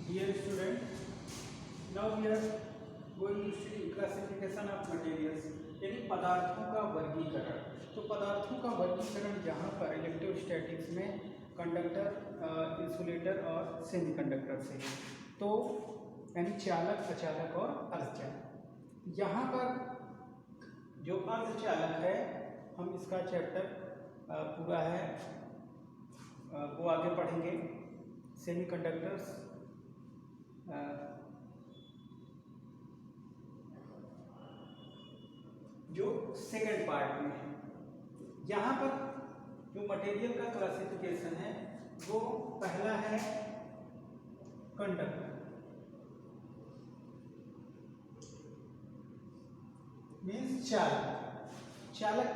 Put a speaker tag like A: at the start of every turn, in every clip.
A: Dear student, now we are going to study classification of materials यानी पदार्थों का वर्गीकरण। तो पदार्थों का वर्गीकरण जहाँ पर इलेक्ट्रोस्टैटिक्स में कंडक्टर, इंसुलेटर और सेमीकंडक्टर से है, तो यानी चालक, अचालक और अर्धचालक। यहाँ पर जो अर्धचालक है, हम इसका चैप्टर पूरा है वो आगे पढ़ेंगे। सेमीकंडक्टर्स जो सेकंड पार्ट में है। यहाँ पर जो मटेरियल का क्लासिफिकेशन है वो पहला है कंडक्टर, मीन्स चालक। चालक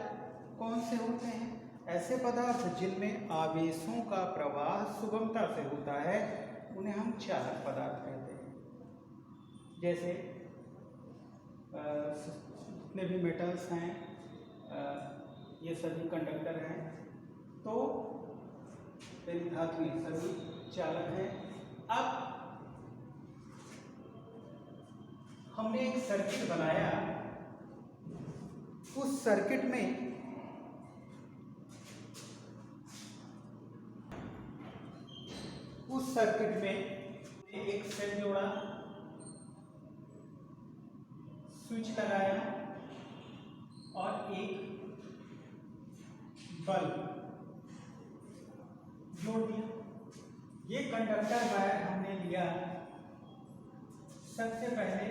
A: कौन से होते हैं? ऐसे पदार्थ जिनमें आवेशों का प्रवाह सुगमता से होता है, उन्हें हम चालक पदार्थ कहते हैं। जैसे जितने भी मेटल्स हैं, ये सभी कंडक्टर हैं, तो धातु सभी चालक हैं। अब हमने एक सर्किट बनाया, उस सर्किट में एक सेल जोड़ा, स्विच लगाया और एक बल्ब जोड़ दिया। ये कंडक्टर वायर हमने लिया सबसे पहले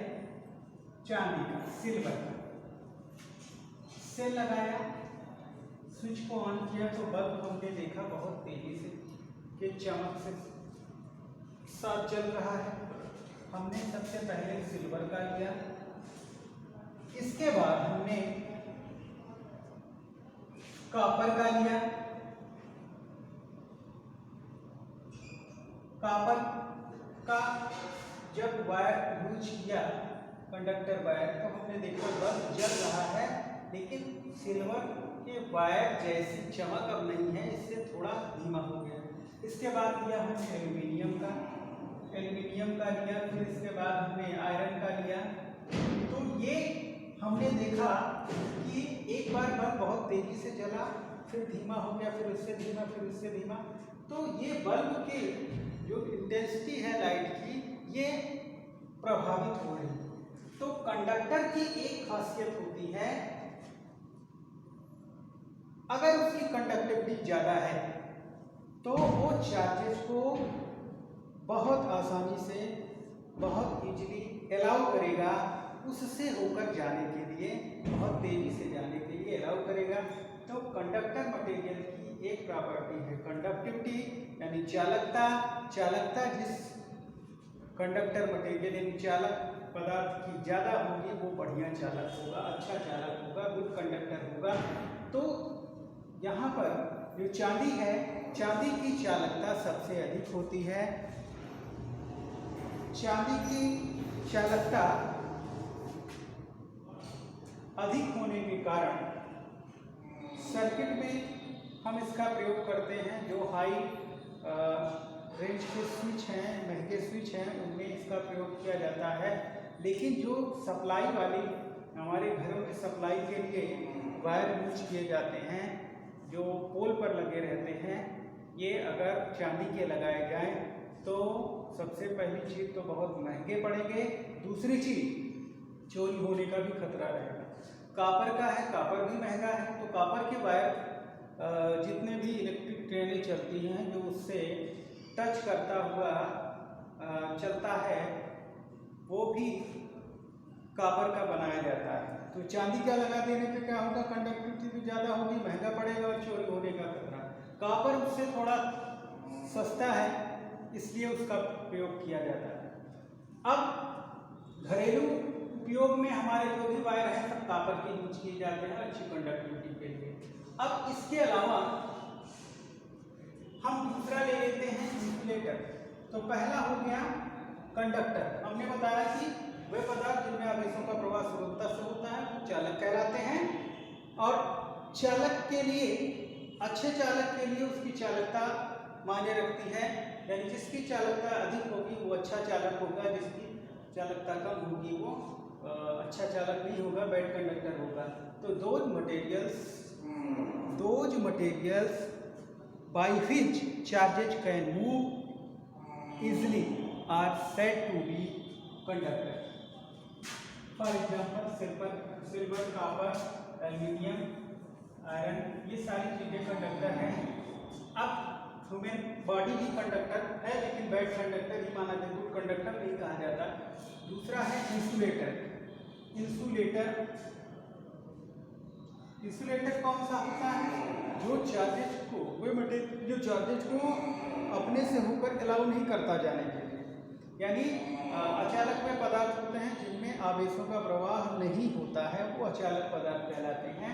A: चांदी का, सिल्वर का। सेल लगाया, स्विच को ऑन किया तो बल्ब हमने देखा बहुत तेजी से कि चमक से साथ चल रहा है। हमने सबसे पहले सिल्वर का लिया, इसके बाद हमने कॉपर का लिया। कॉपर का जब वायर यूज किया, कंडक्टर वायर, तो हमने देखा बल्ब जल रहा है, लेकिन सिल्वर के वायर जैसी चमक अब नहीं है, इससे थोड़ा धीमा हो गया। इसके बाद लिया हमने एल्यूमिनियम का लिया, फिर इसके बाद हमने आयरन का लिया। तो ये हमने देखा कि एक बार बल्ब बहुत तेजी से जला, फिर धीमा हो गया, फिर उससे धीमा, फिर उससे धीमा। तो ये बल्ब की जो इंटेंसिटी है लाइट की, ये प्रभावित हो रही है। तो कंडक्टर की एक खासियत होती है, अगर उसकी कंडक्टिविटी ज़्यादा है तो वो चार्जेस को बहुत आसानी से, बहुत इजीली अलाउ करेगा, उससे होकर जाने के लिए, बहुत तेजी से जाने के लिए अलाउ करेगा। तो कंडक्टर मटेरियल की एक प्रॉपर्टी है कंडक्टिविटी, यानी चालकता। चालकता जिस कंडक्टर मटेरियल यानी चालक पदार्थ की ज़्यादा होगी, वो बढ़िया चालक होगा, अच्छा चालक होगा, गुड कंडक्टर होगा। तो यहाँ पर जो चांदी है, चांदी की चालकता सबसे अधिक होती है। चांदी की चालकता अधिक होने के कारण सर्किट में हम इसका प्रयोग करते हैं। जो हाई रेंज के स्विच हैं, महंगे स्विच हैं, उनमें इसका प्रयोग किया जाता है। लेकिन जो सप्लाई वाली, हमारे घरों की सप्लाई के लिए वायर यूज किए जाते हैं, जो पोल पर लगे रहते हैं, ये अगर चांदी के लगाए जाएं तो सबसे पहली चीज़ तो बहुत महंगे पड़ेंगे, दूसरी चीज़ चोरी होने का भी खतरा रहेगा। कॉपर का है, कॉपर भी महंगा है। तो कॉपर के वायर जितने भी इलेक्ट्रिक ट्रेनें चलती हैं, जो उससे टच करता हुआ चलता है, वो भी कॉपर का बनाया जाता है। तो चांदी का लगा देने पे क्या होगा? कंडक्टिविटी भी ज़्यादा होगी, महंगा पड़ेगा और चोरी होने का खतरा। कॉपर उससे थोड़ा सस्ता है, इसलिए उसका प्रयोग किया जाता है। अब घरेलू उपयोग में हमारे जो भी वायर हैं, सब कॉपर के यूज किए जाते हैं अच्छी कंडक्टिविटी के लिए। अब इसके अलावा हम दूसरा ले लेते हैं इंसुलेटर। तो पहला हो गया कंडक्टर। हमने बताया कि वे पदार्थ जिनमें आवेशों का प्रवाह सुगमता से होता है, वो चालक कहलाते हैं। और चालक के लिए, अच्छे चालक के लिए उसकी चालकता मायने रखती है, यानी जिसकी चालकता अधिक होगी वो अच्छा चालक होगा, जिसकी चालकता कम होगी वो अच्छा चालक नहीं होगा, बैड कंडक्टर होगा। तो those materials by which charges can move easily are said to be conductor. For example silver, copper, aluminium, iron, ये सारी चीज़ें कंडक्टर हैं। अब ह्यूमन बॉडी भी कंडक्टर है, लेकिन बैड कंडक्टर ही माना जाए, गुड कंडक्टर नहीं कहा जाता। दूसरा है इंसुलेटर। इंसुलेटर कौन सा होता है? जो चार्जेज को अपने से होकर अलाउ नहीं करता जाने के लिए, यानी अचालक में पदार्थ होते हैं जिनमें आवेशों का प्रवाह नहीं होता है, वो अचालक पदार्थ कहलाते हैं।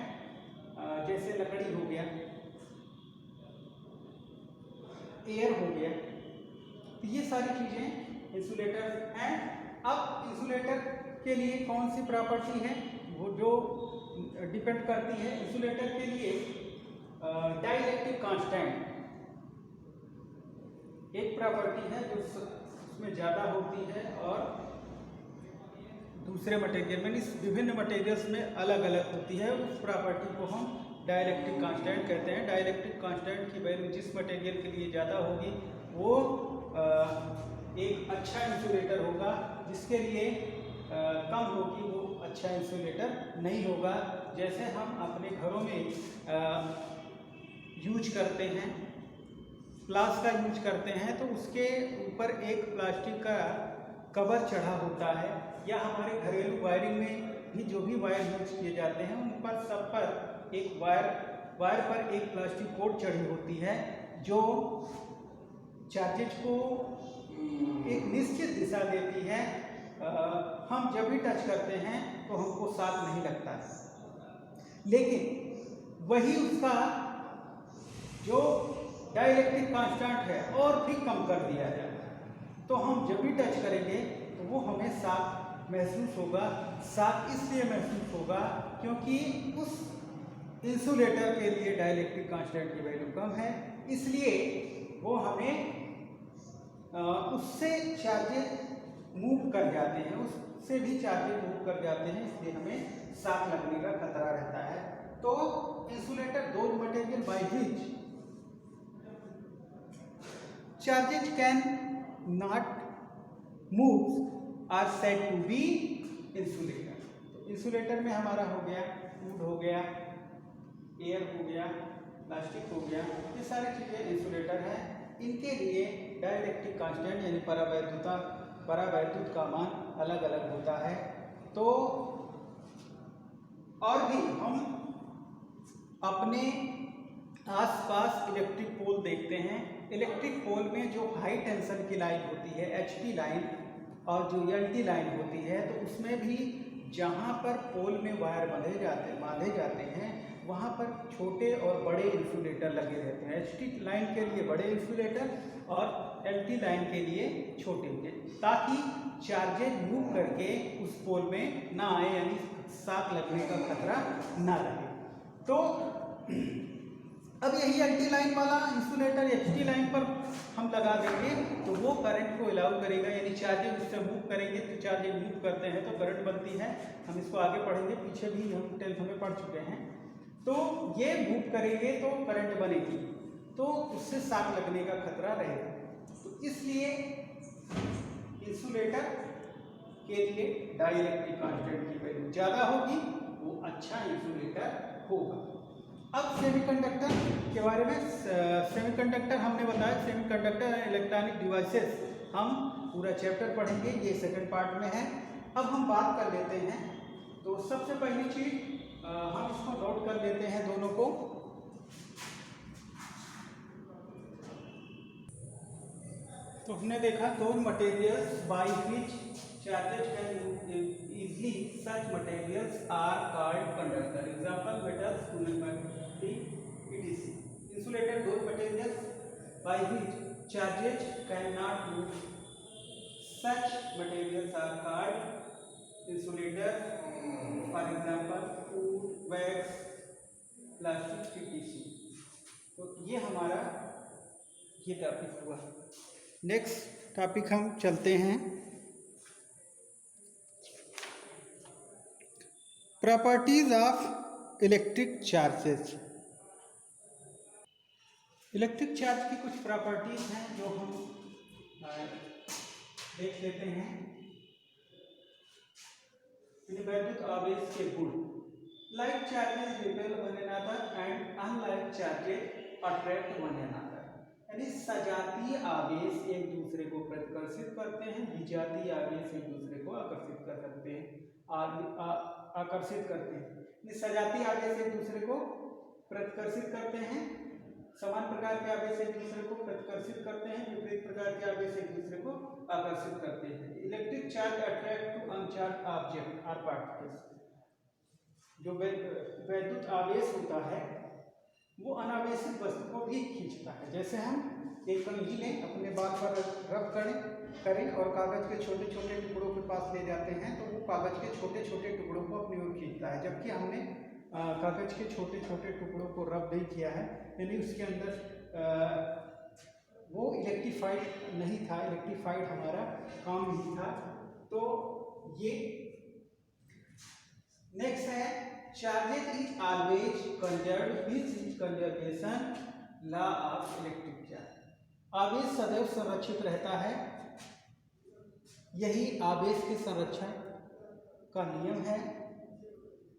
A: जैसे लकड़ी हो गया, एयर हो गया, तो ये सारी चीज़ें इंसुलेटर हैं। अब इंसुलेटर के लिए कौन सी प्रॉपर्टी है वो जो डिपेंड करती है? इंसुलेटर के लिए डाइलेक्ट्रिक कांस्टेंट एक प्रॉपर्टी है जो उसमें ज़्यादा होती है और दूसरे मटेरियल में, विभिन्न मटेरियल्स में अलग अलग होती है। उस प्रॉपर्टी को हम डाइलेक्ट्रिक कांस्टेंट कहते हैं। डाइलेक्ट्रिक कांस्टेंट की वैल्यू जिस मटेरियल के लिए ज़्यादा होगी वो एक अच्छा इंसुलेटर होगा, जिसके लिए कम होगी वो अच्छा इंसुलेटर नहीं होगा। जैसे हम अपने घरों में यूज करते हैं, प्लास का यूज करते हैं, तो उसके ऊपर एक प्लास्टिक का कवर चढ़ा होता है, या हमारे घरेलू वायरिंग में भी जो भी वायर यूज किए जाते हैं उन पर सब पर एक वायर पर एक प्लास्टिक कोट चढ़ी होती है जो चार्जेज को एक निश्चित दिशा देती है। हम जब भी टच करते हैं तो हमको शॉक नहीं लगता है, लेकिन वही उसका जो डाइलेक्ट्रिक कांस्टेंट है और भी कम कर दिया जाए तो हम जब भी टच करेंगे तो वो हमें शॉक महसूस होगा। शॉक इसलिए महसूस होगा क्योंकि उस इंसुलेटर के लिए डाइलेक्ट्रिक कांस्टेंट की वैल्यू कम है, इसलिए वो हमें उससे चार्जेज मूव कर जाते हैं, उससे भी चार्जेज मूव कर जाते हैं, इसलिए हमें शॉक लगने का खतरा रहता है। तो insulator those material by which charges can not move are said to be insulator. तो इंसुलेटर में हमारा हो गया वुड हो गया, एयर हो गया, प्लास्टिक हो गया, ये सारी चीज़ें इंसुलेटर हैं। इनके लिए डाइलेक्ट्रिक कांस्टेंट यानी परावैद्युत का मान अलग अलग होता है। तो और भी हम अपने आसपास इलेक्ट्रिक पोल देखते हैं। इलेक्ट्रिक पोल में जो हाई टेंशन की लाइन होती है एचटी लाइन और जो एलटी लाइन होती है, तो उसमें भी जहाँ पर पोल में वायर बांधे जाते हैं वहाँ पर छोटे और बड़े इंसुलेटर लगे रहते हैं। एचटी लाइन के लिए बड़े इंसुलेटर और एलटी लाइन के लिए छोटे, ताकि चार्जेज मूव करके उस पोल में ना आए, यानी शॉक लगने का खतरा ना रहे। तो अब यही एलटी लाइन वाला इंसुलेटर एचटी लाइन पर हम लगा देंगे तो वो करंट को अलाउ करेगा, यानी चार्जेज उससे मूव करेंगे तो चार्जेज मूव करते हैं तो करंट बनती है। हम इसको आगे पढ़ेंगे, पीछे भी हम 10th में पढ़ चुके हैं। तो ये मूव करेंगे तो करंट बनेगी, तो उससे शॉक लगने का खतरा रहेगा। तो इसलिए इंसुलेटर के लिए डाइलेक्ट्रिक कांस्टेंट की वैल्यू ज़्यादा होगी, वो अच्छा इंसुलेटर होगा। अब सेमीकंडक्टर के बारे में, सेमीकंडक्टर हमने बताया, सेमीकंडक्टर एंड इलेक्ट्रॉनिक डिवाइसेस हम पूरा चैप्टर पढ़ेंगे, ये सेकंड पार्ट में है। अब हम बात कर लेते हैं, तो सबसे पहली चीज हम इसको नोट कर लेते हैं दोनों को। तो हमने देखा दोनों materials by which charges can easily, such materials are called conductor. Example metals, etc. Insulator दो materials by which charges can not move, such materials are called insulator. For example food, wax, plastic, etc. तो ये हमारा ये topic हुआ। Next topic हम चलते हैं properties of electric charges. Electric charge की कुछ प्रॉपर्टीज हैं जो हम देख लेते हैं। वैद्युत आवेश के गुण। Like charges repel one another and unlike charges attract one another. यानी सजातीय आवेश एक दूसरे को प्रतिकर्षित करते हैं, विजातीय आवेश एक दूसरे को आकर्षित कर सकते हैं, आकर्षित करते हैं। सजातीय आवेश एक दूसरे को प्रतिकर्षित करते हैं, समान प्रकार के आवेश एक दूसरे को प्रतिकर्षित करते हैं, विपरीत प्रकार के आवेश एक दूसरे को आकर्षित करते हैं। Electric charge attract to uncharge object or particles. जो वैद्युत आवेश होता है वो अनावेशित वस्तु को भी खींचता है। जैसे हम एक कंघी लें, अपने बाल पर रब करें और कागज के छोटे छोटे टुकड़ों के पास ले जाते हैं तो वो कागज के छोटे छोटे टुकड़ों को अपनी ओर खींचता है। जबकि हमने कागज के छोटे छोटे टुकड़ों को रब नहीं किया है, यानी उसके अंदर वो इलेक्ट्रीफाइड नहीं था, इलेक्ट्रीफाइड हमारा काम नहीं था। तो ये नेक्स्ट है charges is always conserved which is conservation law of electric charge. आवेश सदैव संरक्षित रहता है, यही आवेश के संरक्षण का नियम है।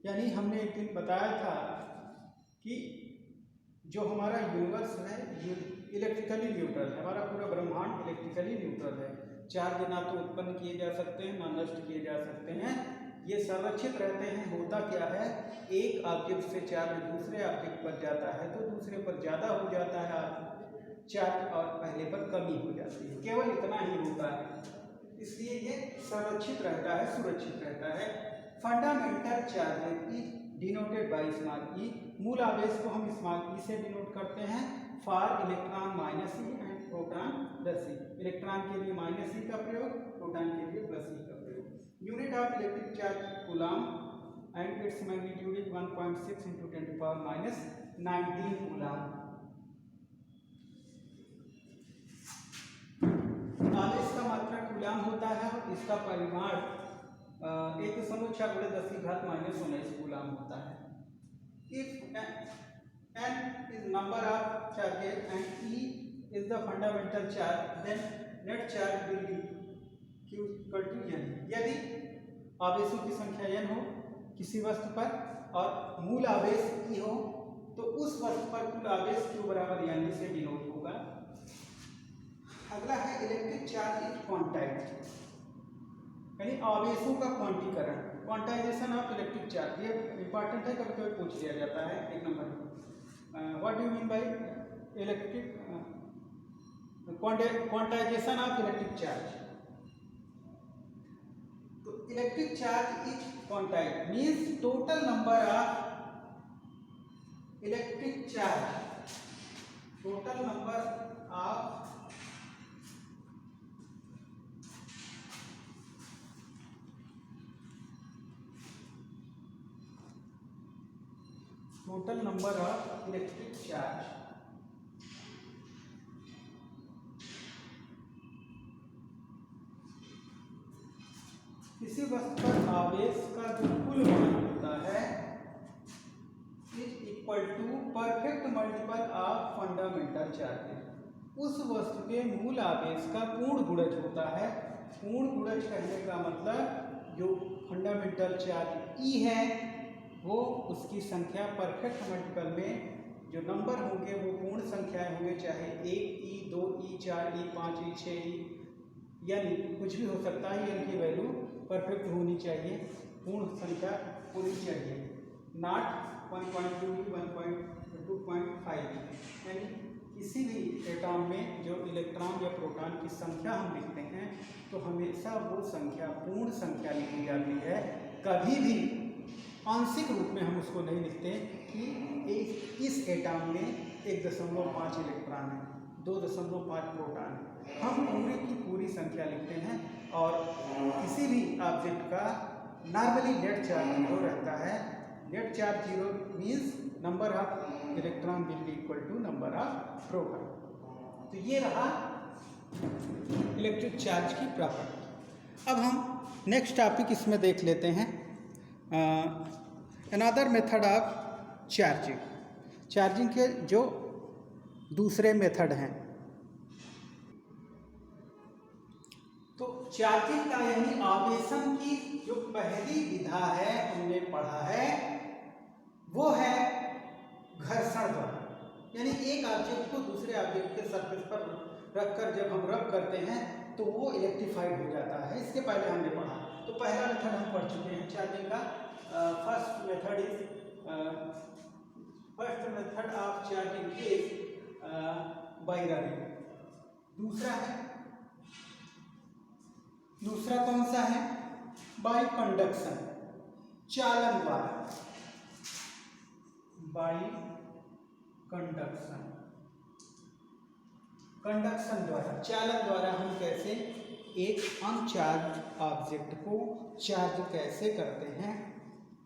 A: यानी हमने एक दिन बताया था कि जो हमारा यूनिवर्स है इलेक्ट्रिकली न्यूट्रल है, हमारा पूरा ब्रह्मांड इलेक्ट्रिकली न्यूट्रल है। चार्ज ना तो उत्पन्न किए जा सकते हैं ना नष्ट किए जा सकते हैं, ये संरक्षित रहते हैं। होता क्या है, एक ऑब्जेक्ट से चार्ज दूसरे ऑब्जेक्ट पर जाता है तो दूसरे पर ज़्यादा हो जाता है चार्ज और पहले पर कमी हो जाती है, केवल इतना ही होता है। इसलिए ये संरक्षित रहता है, सुरक्षित रहता है। Fundamental charge is denoted by small E. मूल आवेश को हम स्मॉल ई से डिनोट करते हैं। For electron minus E and proton plus E. Electron के लिए माइनस ई का प्रयोग, प्रोटॉन के लिए प्लस ई का प्रयोग। Unit of electric charge coulomb and its magnitude is 1.6 × 10⁻⁹ coulomb. आवेश का मात्रा कूलम्ब होता है और इसका परिमाण 1.6 × 10⁻⁻19 कूलम्ब होता है। If n is number of charges and E is the fundamental charge, then net charge will be Q equal to n। यदि आवेशों की संख्या n हो किसी वस्तु पर और मूल आवेश E हो तो उस वस्तु पर कुल आवेश Q बराबर n से डिनोट होगा। अगला है इलेक्ट्रिक चार्ज इज क्वांटाइज्ड, यानी आवेशों का क्वांटीकरण, क्वांटाइजेशन ऑफ इलेक्ट्रिक चार्ज। ये इंपॉर्टेंट है, कभी कभी पूछ लिया जाता है एक नंबर में। What do you mean by electric quantisation of electric charge? तो electric charge is quantised means total number of electric charge, total number of electric charge. किसी वस्तु पर आवेश का जो कुल मान होता है is equal to perfect multiple of fundamental charge. उस वस्तु के मूल आवेश का पूर्ण गुणज होता है। पूर्ण गुणज कहने का मतलब जो फंडामेंटल चार्ज E है वो उसकी संख्या परफेक्ट मल्टीपल में जो नंबर होंगे वो पूर्ण संख्याएं होंगे, चाहे 1E 2E 4E 5E 6E, यानी कुछ भी हो सकता है। इनकी वैल्यू परफेक्ट होनी चाहिए, पूर्ण संख्या होनी चाहिए, नॉट 1.2 1.25। यानी किसी भी एटॉम में जो इलेक्ट्रॉन या प्रोटॉन की संख्या हम लिखते हैं तो हमेशा वो संख्या पूर्ण संख्या लिखी जाती है। कभी भी आंशिक रूप में हम उसको नहीं लिखते कि इस एटॉम में 1.5 इलेक्ट्रॉन है, 2.5 प्रोटॉन है। हम पूरी की पूरी संख्या लिखते हैं और किसी भी ऑब्जेक्ट का नॉर्मली नेट चार्ज 0 रहता है। Net charge 0 means number of electron will be equal to number of proton. तो ये रहा इलेक्ट्रिक चार्ज की प्रॉपर्टी। अब हम नेक्स्ट टॉपिक इसमें देख लेते हैं, another method of charging, charging के जो दूसरे मेथड हैं। तो चार्जिंग का यानी आवेशन की जो पहली विधा है हमने पढ़ा है वो है घर्षण द्वारा, यानी एक ऑब्जेक्ट को दूसरे ऑब्जेक्ट के सरफेस पर रखकर जब हम रब करते हैं तो वो इलेक्ट्रीफाइड हो जाता है। इसके पहले हमने पढ़ा, तो पहला मेथड हम पढ़ चुके हैं चार्जिंग का। First method of charging is by rubbing. दूसरा कौन सा है? बाय कंडक्शन, चालन द्वारा, बाय कंडक्शन द्वारा, चालन द्वारा हम कैसे एक अनचार्ज ऑब्जेक्ट को चार्ज कैसे करते हैं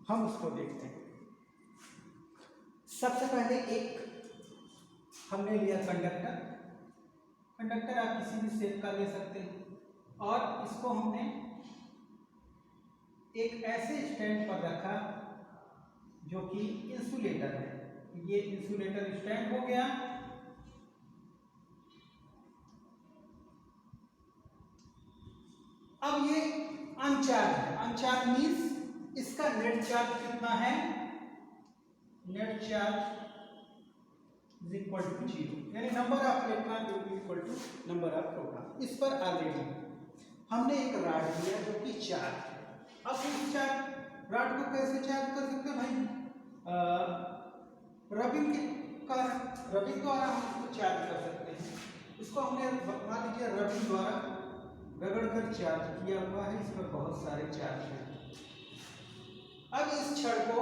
A: हम उसको देखते हैं। सबसे पहले एक हमने लिया कंडक्टर। कंडक्टर आप किसी भी शेप का ले सकते हैं और इसको हमने एक ऐसे स्टैंड पर रखा जो कि इंसुलेटर है। ये इंसुलेटर स्टैंड हो गया। अब ये अनचार्ज है। अनचार्ज मीन्स इसका नेट चार्ज कितना है? Net charge is equal to 0, यानी number of electron will equal to number of proton. इस पर ऑलरेडी हमने एक रॉड लिया जो कि चार्ज है। अब इस चार्ज रॉड को कैसे चार्ज कर सकते हैं भाई? रबिंग के कारण, रबिंग द्वारा हम इसको चार्ज कर सकते हैं। इसको हमने मान लीजिए रबिंग द्वारा रगड़कर चार्ज किया हुआ है, इस पर बहुत सारे चार्ज हैं। अब इस छड़ को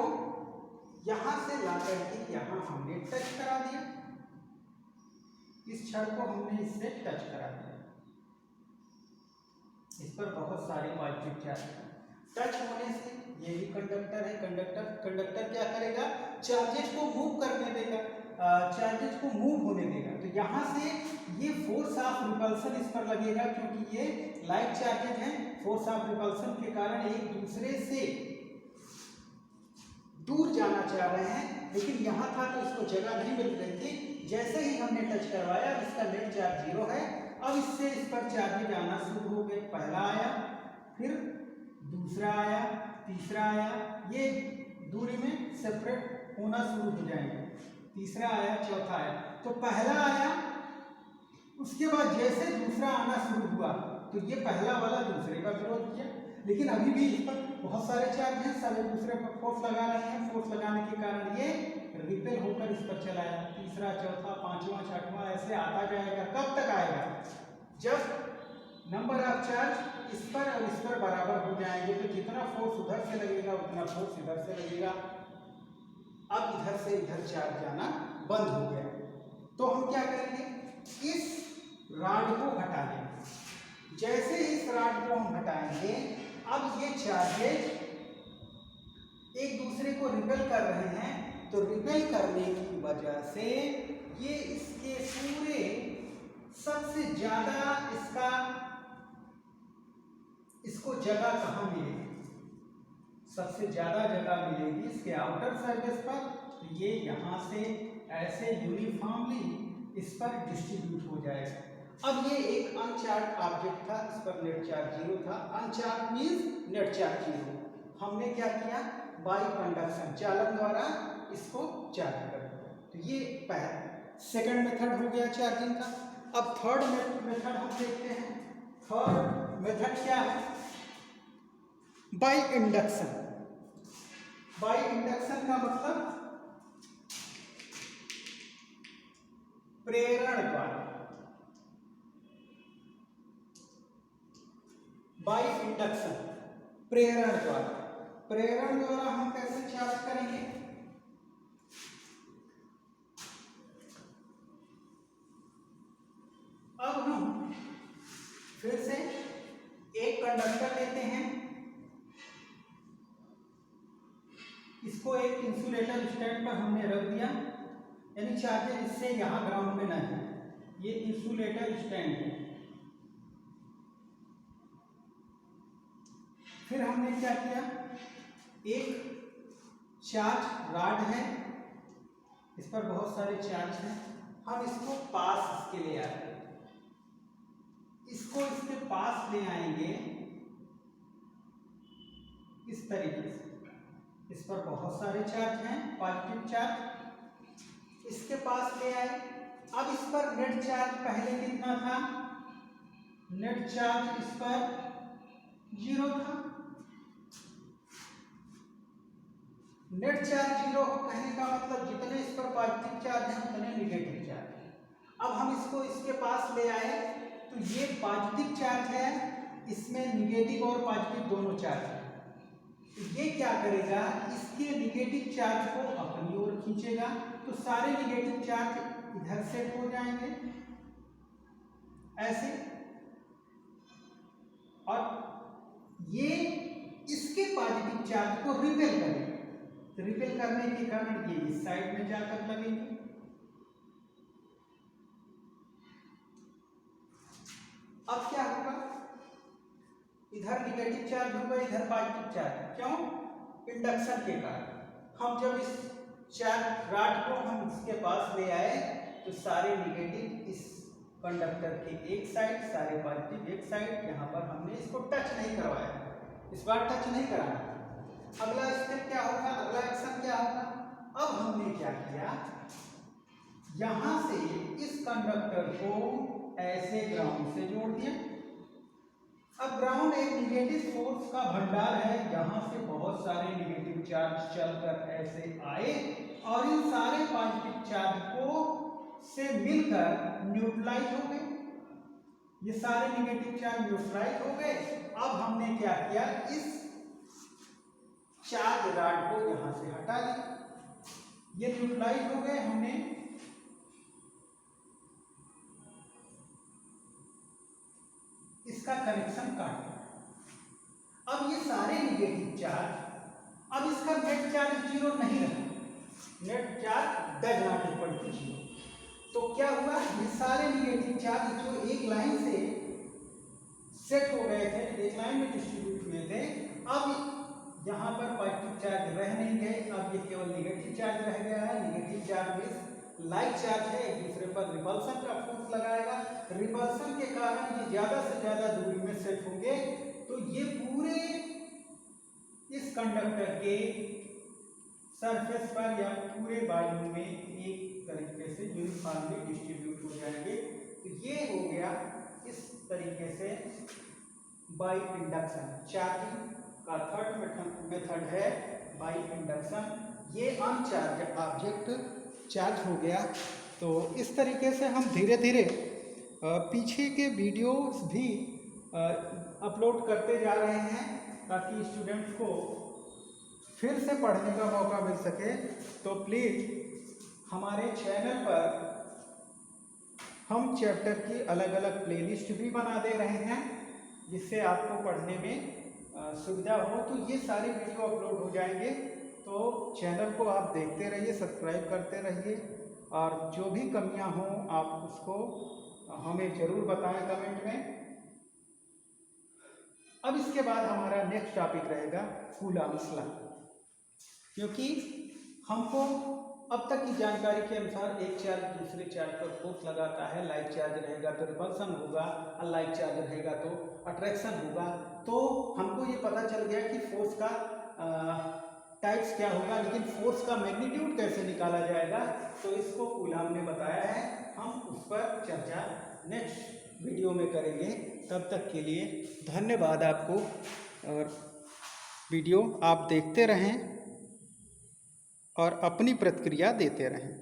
A: यहां से लाकर के यहां हमने टच करा दिया, इस छड़ को हमने इससे टच करा दिया, इस पर बहुत सारे पॉजिटिव चार्ज हैं। टच होने से ये भी कंडक्टर है, कंडक्टर क्या करेगा? चार्जेस को मूव करने देगा, चार्जेस को मूव होने देगा। तो यहाँ से ये फोर्स ऑफ रिपल्सन इस पर लगेगा, क्योंकि ये लाइट चार्जेज हैं। फोर्स ऑफ रिपल्सन के कारण एक दूसरे से दूर जाना चाह रहे हैं, लेकिन यहाँ था तो इसको जगह नहीं मिल रही थी। जैसे ही हमने टच करवाया इसका नेट चार्ज 0 है। अब इससे इस पर चार्जेज आना शुरू हो गए। पहला आया, फिर दूसरा आया, तीसरा आया, ये दूरी में सेपरेट होना शुरू हो जाएंगे। तीसरा आया, चौथा आया। तो पहला आया, उसके बाद जैसे दूसरा आना शुरू हुआ तो ये पहला वाला दूसरे का विरोध किया, लेकिन अभी भी इस पर बहुत सारे चार्ज हैं, सारे दूसरे पर फोर्स लगा रहे हैं। फोर्स लगाने के कारण ये रिपेल होकर इस पर चला है। तीसरा, चौथा, पांचवा, छठवां ऐसे आता जाएगा। कब तक आएगा? जब नंबर ऑफ चार्ज इस पर और इस पर बराबर हो जाएंगे, तो जितना फोर्स उधर से लगेगा उतना फोर्स इधर से लगेगा। अब इधर से इधर चार्ज जाना बंद हो गया, तो हम क्या करेंगे? इस रॉड को हटा देंगे। जैसे इस रॉड को हम हटाएंगे, अब ये चार्जेज एक दूसरे को रिपेल कर रहे हैं, तो रिपेल करने की वजह से ये इसके पूरे सबसे ज्यादा इसको जगह कहाँ मिलेगी? सबसे ज्यादा जगह मिलेगी इसके आउटर सरफेस पर। तो ये यहाँ से ऐसे यूनिफॉर्मली इस पर डिस्ट्रीब्यूट हो जाएगा। अब ये एक अनचार्ज ऑब्जेक्ट था, इस पर नेट चार्ज 0 था। अनचार्ज मीन्स नेट चार्ज 0। हमने क्या किया? बाय कंडक्शन, चालन द्वारा इसको चार्ज कर दिया। तो ये पहला सेकंड मेथड हो गया चार्जिंग का। अब थर्ड मेथड हम देखते हैं। थर्ड मेथड क्या है? By induction. बाय इंडक्शन का मतलब प्रेरण द्वारा। बाय इंडक्शन, प्रेरण द्वारा। प्रेरण द्वारा हम कैसे चार्ज करेंगे? अब हम फिर से एक कंडक्टर लेते हैं, इसको एक इंसुलेटर स्टैंड पर हमने रख दिया, यानी चार्जेस इससे यहाँ ग्राउंड में नहीं है। ये इंसुलेटर स्टैंड है। फिर हमने क्या किया, एक चार्ज रॉड है, इस पर बहुत सारे चार्ज हैं, हम इसको पास इसके ले आते हैं, इसको इसके पास ले आएंगे इस तरीके से। इस पर बहुत सारे चार्ज हैं, पॉजिटिव चार्ज, इसके पास ले आए। अब इस पर नेट चार्ज पहले कितना था, नेट चार्ज इस पर 0 था। नेट चार्ज 0 कहने का मतलब जितने इस पर पॉजिटिव चार्ज हैं उतने निगेटिव चार्ज हैं। अब हम इसको इसके पास ले आए तो ये पॉजिटिव चार्ज है, इसमें निगेटिव और पॉजिटिव दोनों चार्ज हैं। तो ये क्या करेगा, इसके निगेटिव चार्ज को अपनी ओर खींचेगा, तो सारे निगेटिव चार्ज इधर सेट हो जाएंगे ऐसे, और ये इसके पॉजिटिव चार्ज को रिपेल करेगा। तो रिपेल करने के कारण ये इस साइड में जाकर लगेंगे। अब क्या होगा, इधर निगेटिव चार्ज होगा, इधर पॉजिटिव चार्ज। क्यों, इंडक्शन के कारण। हम जब इस चार्ज रॉड को हम इसके पास ले आए तो सारे निगेटिव इस कंडक्टर के एक साइड, सारे पॉजिटिव एक साइड। यहाँ पर हमने इसको टच नहीं करवाया, इस बार टच नहीं कराना। अगला स्टेप क्या होगा, अगला एक्शन क्या होगा, अब हमने क्या किया, यहां से इस कंडक्टर को ऐसे ग्राउंड से जोड़ दिया। अब ग्राउंड एक निगेटिव फोर्स का भंडार है, यहां से बहुत सारे निगेटिव चार्ज चलकर ऐसे आए और इन सारे पॉजिटिव चार्ज को से मिलकर न्यूट्रलाइज हो गए। ये सारे निगेटिव चार्ज न्यूट्रलाइज हो गए। अब हमने क्या किया, इस चार्ज रॉड को यहां से हटा लिया, ये न्यूट्रलाइज हो गए। हमने इसका कनेक्शन काट दिया। अब ये सारे निगेटिव चार्ज, अब इसका नेट चार्ज 0 नहीं रहा, net charge does not equal to 0। तो क्या हुआ, ये सारे निगेटिव चार्ज जो एक लाइन से सेट हो गए थे, एक लाइन में डिस्ट्रीब्यूट हुए थे, अब यहाँ पर पॉजिटिव चार्ज रह नहीं गए, अब ये केवल निगेटिव चार्ज रह गया है। निगेटिव चार्ज में लाइक चार्ज है, एक दूसरे पर रिपल्सन का फोर्स लगाएगा। रिपल्सन के कारण ये ज्यादा से ज्यादा दूरी में सेट होंगे, तो ये पूरे इस कंडक्टर के सरफेस पर या पूरे वॉल्यूम में एक तरीके से यूनिफॉर्मली डिस्ट्रीब्यूट हो जाएंगे। तो ये हो गया इस तरीके से बाय इंडक्शन। चार्जिंग का थर्ड मेथड है बाय इंडक्शन। ये अनचार्ज ऑब्जेक्ट चार्ज हो गया। तो इस तरीके से हम धीरे धीरे पीछे के वीडियोस भी अपलोड करते जा रहे हैं ताकि स्टूडेंट्स को फिर से पढ़ने का मौका मिल सके। तो प्लीज़ हमारे चैनल पर हम चैप्टर की अलग अलग प्लेलिस्ट भी बना दे रहे हैं जिससे आपको पढ़ने में सुविधा हो। तो ये सारे वीडियो अपलोड हो जाएंगे, तो चैनल को आप देखते रहिए, सब्सक्राइब करते रहिए, और जो भी कमियां हों आप उसको हमें ज़रूर बताएं कमेंट में। अब इसके बाद हमारा नेक्स्ट टॉपिक रहेगा कूलॉम्स लॉ, क्योंकि हमको अब तक की जानकारी के अनुसार एक चार्ज दूसरे चार्ज पर फोर्स लगाता है। लाइक चार्ज रहेगा तो रिपल्सन होगा, अनलाइक चार्ज रहेगा तो अट्रैक्शन होगा। तो हमको ये पता चल गया कि फोर्स का टाइप्स क्या होगा, लेकिन फोर्स का मैग्नीट्यूड कैसे निकाला जाएगा तो इसको कूलॉम ने बताया है। हम उस पर चर्चा नेक्स्ट वीडियो में करेंगे। तब तक के लिए धन्यवाद आपको, और वीडियो आप देखते रहें और अपनी प्रतिक्रिया देते रहें।